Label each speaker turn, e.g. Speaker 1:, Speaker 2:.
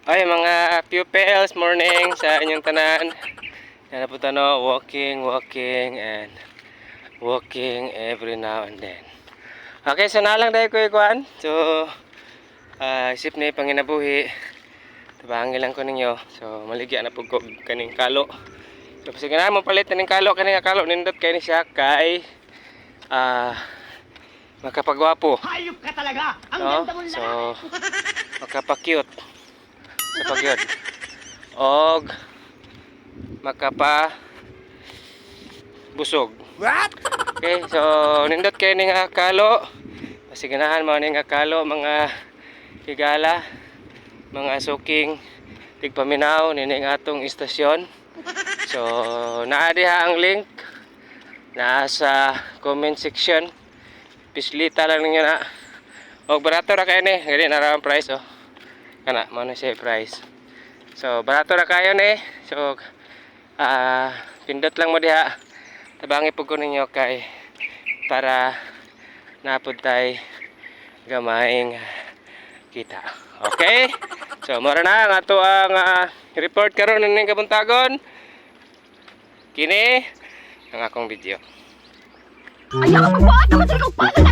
Speaker 1: Ay mga pupils, morning sa inyong tanan. Yan po tano, walking and walking every now and then. Okay, so nalang dahil ko ikuan. So isip ni panginabuhi. Tabangi lang ko ninyo. So maligya na po ko kaning kalo. So sige na mo palit ning kalo, kaning kalo nindot kay ni siya kay makapagwapo.
Speaker 2: Hayop ka talaga! Ang
Speaker 1: No?
Speaker 2: ganda mong
Speaker 1: So
Speaker 2: lalaki!
Speaker 1: makapa-cute sa pagyod. Og makapa busog.
Speaker 2: What?
Speaker 1: Okay, so nindot kay ning kalo. Pasiganahan mo ning kalo mga higala, mga suking tigpaminaw nining atong istasyon. So naa diha ang link nasa comment section. Pislita lang ninyo na. Og barato ra kayo ni, gali na ra ang price oh. Kana mo na siya price. So barato ra kayo ni. So pindot lang mo diha. Tabangi pud ko ninyo kay para napud tay gamayng kita. Okay? So mora na ang ato ang report karon ning kabuntagon. Kini ang akong video.
Speaker 2: Ayaw mo ba? Naman talaga